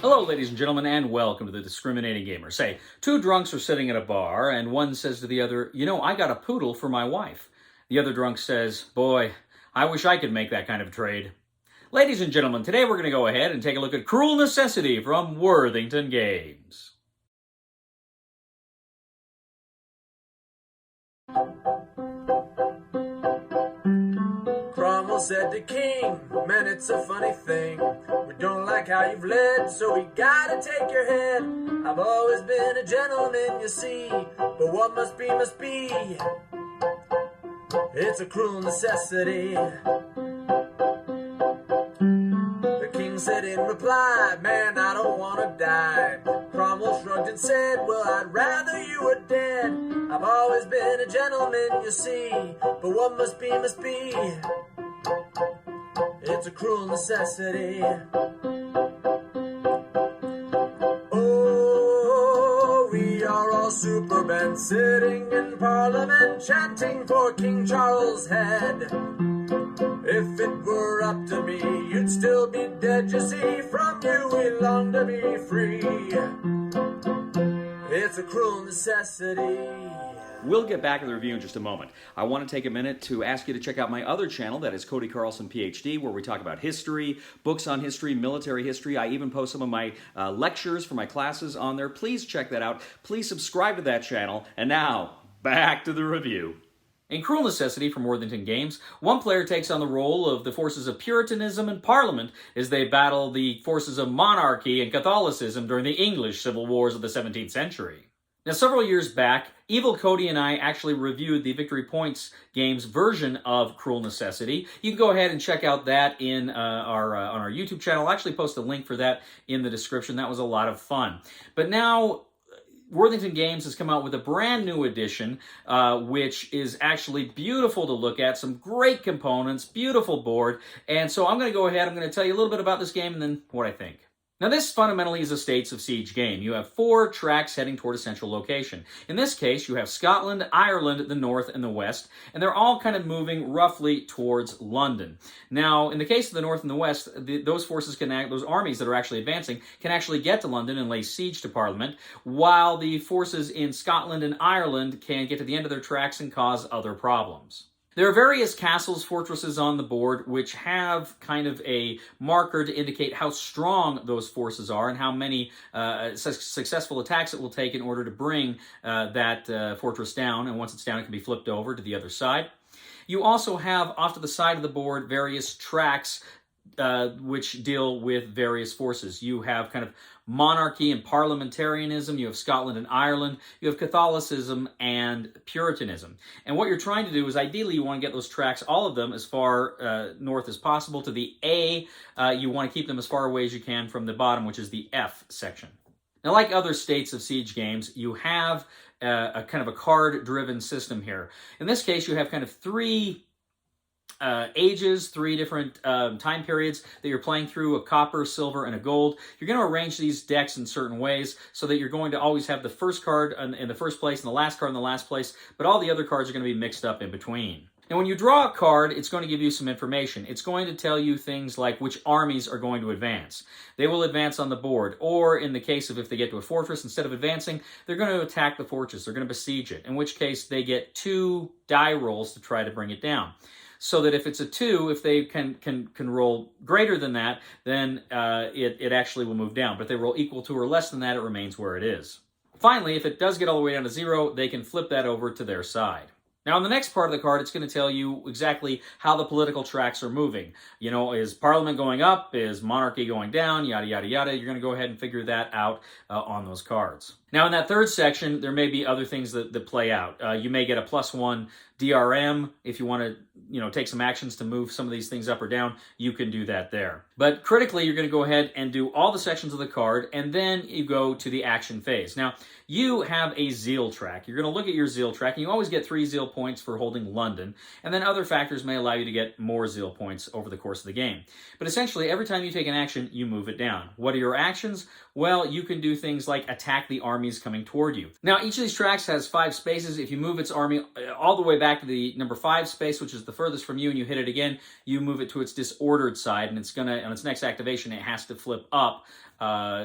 Hello, ladies and gentlemen, and welcome to the Discriminating Gamer. Say, two drunks are sitting at a bar, and one says to the other, "You know, I got a poodle for my wife." The other drunk says, "Boy, I wish I could make that kind of trade." Ladies and gentlemen, today we're going to go ahead and take a look at Cruel Necessity from Worthington Games. Cromwell said to King, "Man, it's a funny thing. We don't like how you've led, so we gotta take your head. I've always been a gentleman, you see, but what must be, must be. It's a cruel necessity." The king said in reply, "Man, I don't wanna die." Cromwell shrugged and said, "Well, I'd rather you were dead. I've always been a gentleman, you see, but what must be, must be. It's a cruel necessity." Oh, we are all supermen sitting in Parliament chanting for King Charles' head. If it were up to me, you'd still be dead, you see. From you we long to be free. It's a cruel necessity. We'll get back to the review in just a moment. I want to take a minute to ask you to check out my other channel, that is Cody Carlson, PhD, where we talk about history, books on history, military history. I even post some of my lectures for my classes on there. Please check that out. Please subscribe to that channel. And now, back to the review. In Cruel Necessity from Worthington Games, one player takes on the role of the forces of Puritanism and Parliament as they battle the forces of monarchy and Catholicism during the English civil wars of the 17th century. Now, several years back, Evil Cody and I actually reviewed the Victory Points Games version of Cruel Necessity. You can go ahead and check out that in on our YouTube channel. I'll actually post a link for that in the description. That was a lot of fun. But now, Worthington Games has come out with a brand new edition, which is actually beautiful to look at. Some great components, beautiful board. And so I'm going to go ahead, I'm going to tell you a little bit about this game and then what I think. Now, this fundamentally is a States of Siege game. You have 4 tracks heading toward a central location. In this case, you have Scotland, Ireland, the north, and the west, and they're all kind of moving roughly towards London. Now, in the case of the north and the west, those forces those armies that are actually advancing can actually get to London and lay siege to Parliament, while the forces in Scotland and Ireland can get to the end of their tracks and cause other problems. There are various castles, fortresses on the board which have kind of a marker to indicate how strong those forces are and how many successful attacks it will take in order to bring that fortress down. And once it's down, it can be flipped over to the other side. You also have off to the side of the board various tracks which deal with various forces. You have kind of monarchy and parliamentarianism, you have Scotland and Ireland, you have Catholicism and Puritanism. And what you're trying to do is ideally you want to get those tracks, all of them, as far north as possible to the A. You want to keep them as far away as you can from the bottom, which is the F section. Now, like other States of Siege games, you have a kind of a card-driven system here. In this case, you have kind of 3 ages, 3 different time periods that you're playing through: a copper, silver, and a gold. You're going to arrange these decks in certain ways so that you're going to always have the first card in the first place and the last card in the last place, but all the other cards are going to be mixed up in between. Now, when you draw a card, it's going to give you some information. It's going to tell you things like which armies are going to advance. They will advance on the board, or in the case of if they get to a fortress, instead of advancing, they're going to attack the fortress. They're going to besiege it, in which case they get 2 die rolls to try to bring it down. So that if it's a 2, if they can roll greater than that, then it actually will move down. But if they roll equal to or less than that, it remains where it is. Finally, if it does get all the way down to 0, they can flip that over to their side. Now, on the next part of the card, it's going to tell you exactly how the political tracks are moving. You know, is Parliament going up? Is monarchy going down? Yada, yada, yada. You're going to go ahead and figure that out on those cards. Now, in that third section, there may be other things that play out. You may get a +1 DRM. If you want to, take some actions to move some of these things up or down, you can do that there. But critically, you're going to go ahead and do all the sections of the card, and then you go to the action phase. Now, you have a zeal track. You're going to look at your zeal track, and you always get 3 zeal points for holding London, and then other factors may allow you to get more zeal points over the course of the game. But essentially, every time you take an action, you move it down. What are your actions? Well, you can do things like attack the army armies coming toward you. Now, each of these tracks has 5 spaces. If you move its army all the way back to the number 5 space, which is the furthest from you, and you hit it again, you move it to its disordered side, and it's gonna, on its next activation, it has to flip up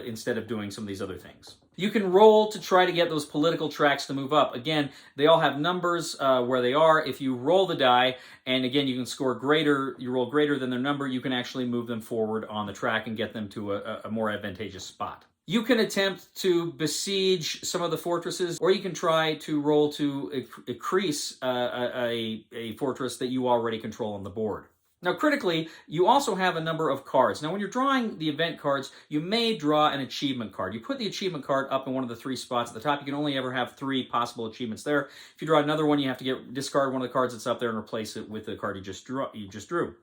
instead of doing some of these other things. You can roll to try to get those political tracks to move up. Again, they all have numbers where they are. If you roll the die, and again, you can score greater, you roll greater than their number, you can actually move them forward on the track and get them to a more advantageous spot. You can attempt to besiege some of the fortresses, or you can try to roll to increase a fortress that you already control on the board. Now, critically, you also have a number of cards. Now, when you're drawing the event cards, you may draw an achievement card. You put the achievement card up in one of the 3 spots at the top. You can only ever have 3 possible achievements there. If you draw another one, you have to discard one of the cards that's up there and replace it with the card you just drew.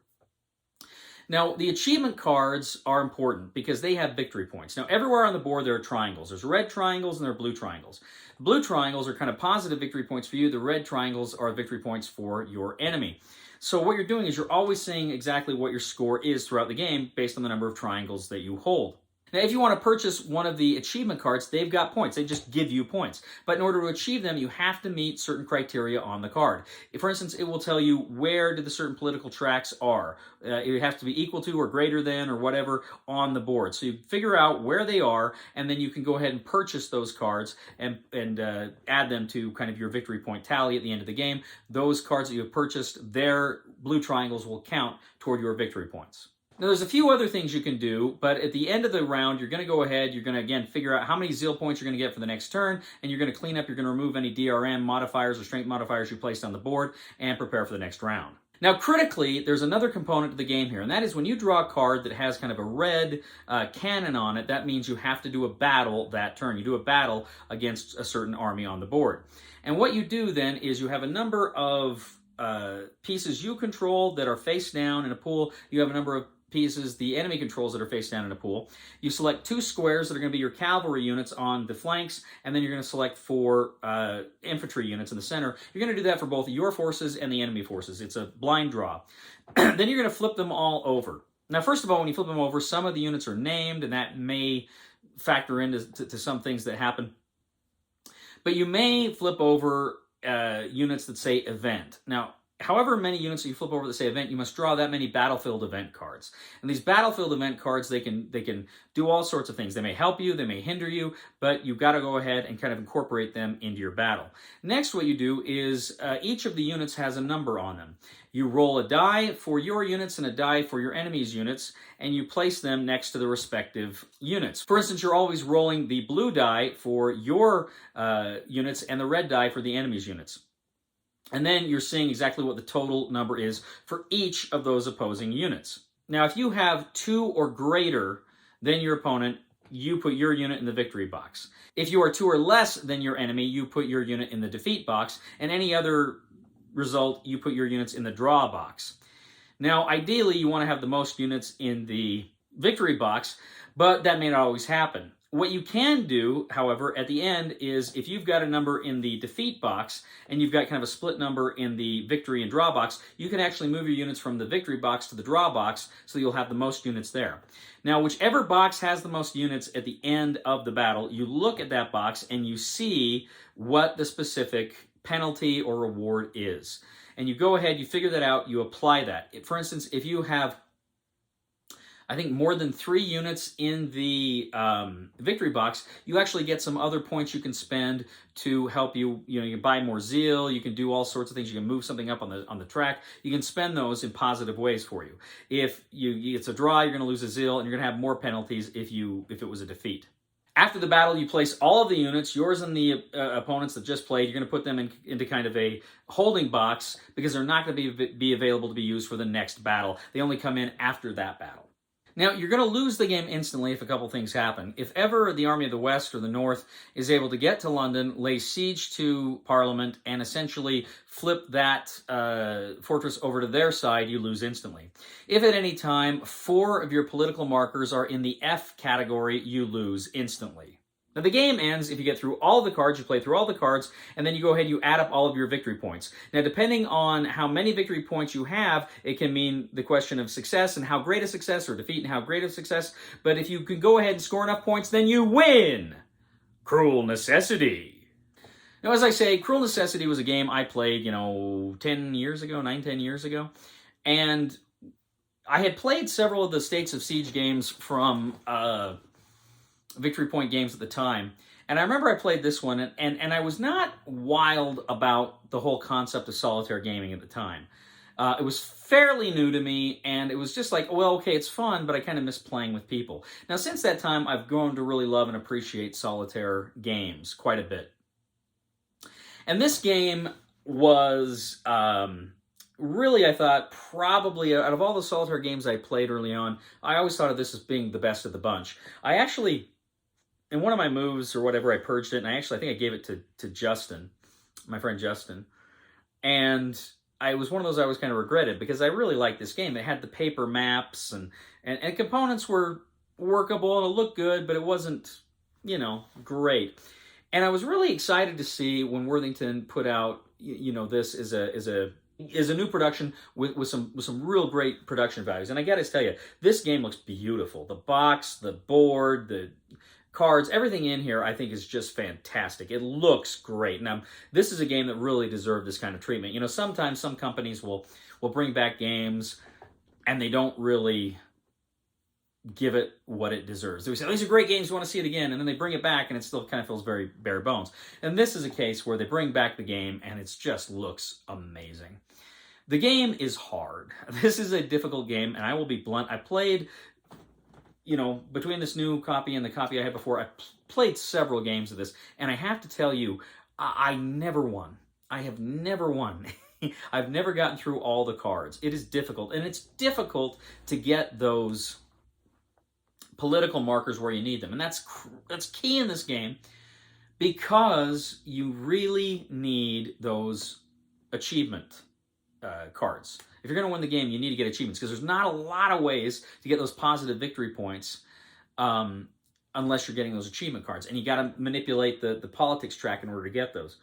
Now, the achievement cards are important because they have victory points. Now, everywhere on the board there are triangles. There's red triangles and there are blue triangles. The blue triangles are kind of positive victory points for you. The red triangles are victory points for your enemy. So what you're doing is you're always seeing exactly what your score is throughout the game based on the number of triangles that you hold. Now, if you want to purchase one of the achievement cards, they've got points. They just give you points. But in order to achieve them, you have to meet certain criteria on the card. For instance, it will tell you where the certain political tracks are. It has to be equal to or greater than or whatever on the board. So you figure out where they are, and then you can go ahead and purchase those cards and add them to kind of your victory point tally at the end of the game. Those cards that you have purchased, their blue triangles will count toward your victory points. Now, there's a few other things you can do, but at the end of the round, you're going to go ahead, you're going to, again, figure out how many zeal points you're going to get for the next turn, and you're going to clean up, you're going to remove any DRM modifiers or strength modifiers you placed on the board, and prepare for the next round. Now, critically, there's another component to the game here, and that is when you draw a card that has kind of a red cannon on it, that means you have to do a battle that turn. You do a battle against a certain army on the board. And what you do then is you have a number of pieces you control that are face down in a pool. You have a number of pieces the enemy controls that are face down in a pool. You select 2 squares that are going to be your cavalry units on the flanks, and then you're going to select 4 infantry units in the center. You're going to do that for both your forces and the enemy forces. It's a blind draw. Then you're going to flip them all over. Now, first of all, when you flip them over, some of the units are named, and that may factor into some things that happen. But you may flip over units that say event. Now, however many units you flip over that say event, you must draw that many battlefield event cards. And these battlefield event cards, they can do all sorts of things. They may help you, they may hinder you, but you've got to go ahead and kind of incorporate them into your battle. Next, what you do is each of the units has a number on them. You roll a die for your units and a die for your enemy's units, and you place them next to the respective units. For instance, you're always rolling the blue die for your units and the red die for the enemy's units. And then you're seeing exactly what the total number is for each of those opposing units. Now, if you have 2 or greater than your opponent, you put your unit in the victory box. If you are 2 or less than your enemy, you put your unit in the defeat box, and any other result, you put your units in the draw box. Now, ideally, you want to have the most units in the victory box, but that may not always happen. What you can do, however, at the end is if you've got a number in the defeat box and you've got kind of a split number in the victory and draw box, you can actually move your units from the victory box to the draw box so you'll have the most units there. Now, whichever box has the most units at the end of the battle, you look at that box and you see what the specific penalty or reward is. And you go ahead, you figure that out, you apply that. For instance, if you have I think more than 3 units in the victory box, you actually get some other points you can spend to help you. You can buy more zeal. You can do all sorts of things. You can move something up on the track. You can spend those in positive ways for you. If it's a draw, you're going to lose a zeal, and you're going to have more penalties if it was a defeat. After the battle, you place all of the units, yours and the opponents that just played. You're going to put them into kind of a holding box because they're not going to be available to be used for the next battle. They only come in after that battle. Now, you're going to lose the game instantly if a couple things happen. If ever the Army of the West or the North is able to get to London, lay siege to Parliament, and essentially flip that fortress over to their side, you lose instantly. If at any time 4 of your political markers are in the F category, you lose instantly. Now, the game ends if you get through all the cards, you play through all the cards, and then you go ahead and you add up all of your victory points. Now, depending on how many victory points you have, it can mean the question of success and how great a success, or defeat and how great a success. But if you can go ahead and score enough points, then you win! Cruel Necessity. Now, as I say, Cruel Necessity was a game I played, 10 years ago, 10 years ago. And I had played several of the States of Siege games from Victory Point Games at the time. And I remember I played this one, and I was not wild about the whole concept of solitaire gaming at the time. It was fairly new to me, and it was just like, well, okay, it's fun, but I kind of miss playing with people. Now, since that time, I've grown to really love and appreciate solitaire games quite a bit. And this game was really, I thought, probably, out of all the solitaire games I played early on, I always thought of this as being the best of the bunch. I actually, in one of my moves or whatever, I purged it, and I think I gave it to Justin, my friend Justin. And it was one of those I always kind of regretted, because I really liked this game. It had the paper maps, and components were workable, and it looked good, but it wasn't, great. And I was really excited to see when Worthington put out, this as a new production with some real great production values. And I got to tell you, this game looks beautiful. The box, the board, the cards, everything in here I think is just fantastic. It looks great. Now, this is a game that really deserved this kind of treatment. Sometimes some companies will bring back games and they don't really give it what it deserves. They say, oh, these are great games, we want to see it again, and then they bring it back and it still kind of feels very bare bones. And this is a case where they bring back the game and it just looks amazing. The game is hard. This is a difficult game, and I will be blunt. I played, between this new copy and the copy I had before, I played several games of this, and I have to tell you, I never won. I have never won. I've never gotten through all the cards. It is difficult, and it's difficult to get those political markers where you need them, and that's key in this game, because you really need those achievement cards. If you're going to win the game, you need to get achievements, because there's not a lot of ways to get those positive victory points unless you're getting those achievement cards, and you got to manipulate the politics track in order to get those.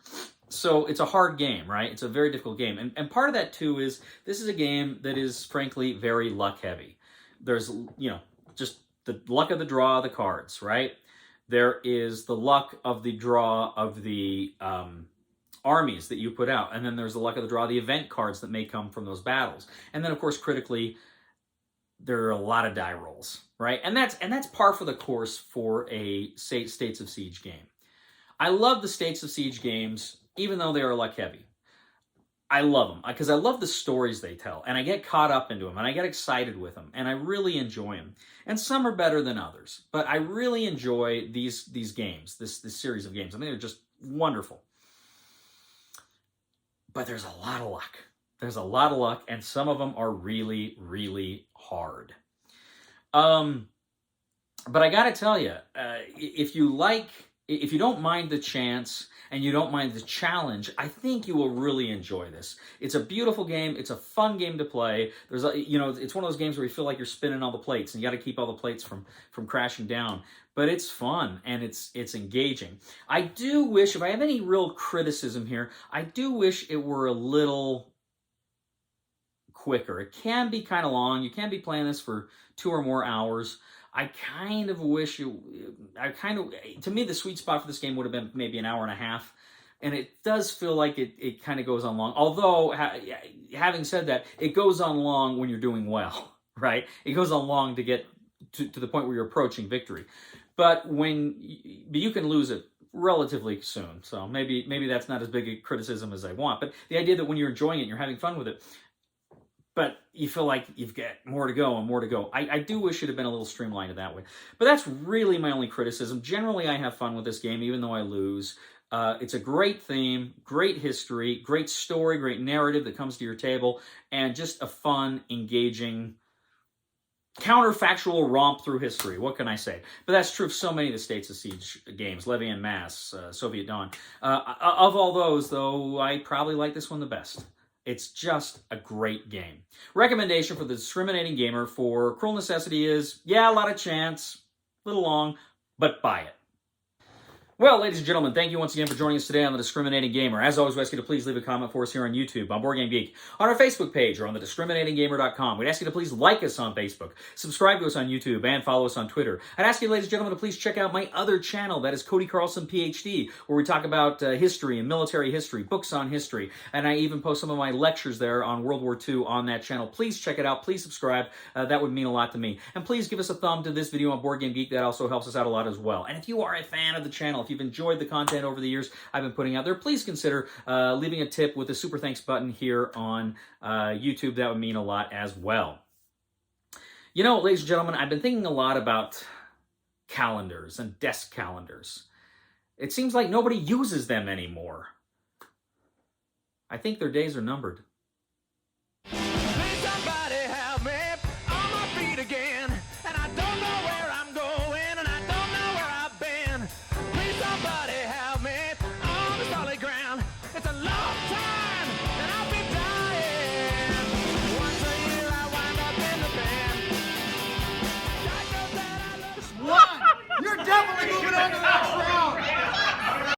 So it's a hard game, right? It's a very difficult game, and part of that too is this is a game that is frankly very luck heavy. There's just the luck of the draw of the cards, right? There is the luck of the draw of the armies that you put out, and then there's the luck of the draw of the event cards that may come from those battles. And then, of course, critically, there are a lot of die rolls, right? And that's par for the course for a States of Siege game. I love the States of Siege games, even though they are luck heavy. I love them because I love the stories they tell, and I get caught up into them, and I get excited with them, and I really enjoy them. And some are better than others, but I really enjoy these games, this series of games. I think they're just wonderful. But there's a lot of luck. There's a lot of luck, and some of them are really, really hard. But I got to tell you, if you don't mind the chance and you don't mind the challenge, I think you will really enjoy this. It's a beautiful game. It's a fun game to play. It's one of those games where you feel like you're spinning all the plates, and you got to keep all the plates from crashing down. But it's fun, and it's engaging. I do wish, if I have any real criticism here, I do wish it were a little quicker. It can be kind of long. You can be playing this for 2 or more hours. I kind of wish to me, the sweet spot for this game would have been maybe an hour and a half. And it does feel like it kind of goes on long. Although, having said that, it goes on long when you're doing well, right? It goes on long to get to the point where you're approaching victory. But you can lose it relatively soon. So maybe that's not as big a criticism as I want. But the idea that when you're enjoying it and you're having fun with it, but you feel like you've got more to go and more to go. I do wish it had been a little streamlined in that way. But that's really my only criticism. Generally, I have fun with this game, even though I lose. It's a great theme, great history, great story, great narrative that comes to your table, and just a fun, engaging, counterfactual romp through history. What can I say? But that's true of so many of the States of Siege games, Levy en Masse, Soviet Dawn. Of all those, though, I probably like this one the best. It's just a great game. Recommendation for the discriminating gamer for Cruel Necessity is, yeah, a lot of chance, a little long, but buy it. Well, ladies and gentlemen, thank you once again for joining us today on The Discriminating Gamer. As always, we ask you to please leave a comment for us here on YouTube, on Board Game Geek, on our Facebook page, or on thediscriminatinggamer.com. We'd ask you to please like us on Facebook, subscribe to us on YouTube, and follow us on Twitter. I'd ask you, ladies and gentlemen, to please check out my other channel, that is Cody Carlson, PhD, where we talk about history and military history, books on history, and I even post some of my lectures there on World War II on that channel. Please check it out. Please subscribe. That would mean a lot to me. And please give us a thumb to this video on Board Game Geek. That also helps us out a lot as well. And if you are a fan of the channel, if you've enjoyed the content over the years I've been putting out there, please consider leaving a tip with the super thanks button here on YouTube. That would mean a lot as well. You know, ladies and gentlemen, I've been thinking a lot about calendars and desk calendars. It seems like nobody uses them anymore. I think their days are numbered.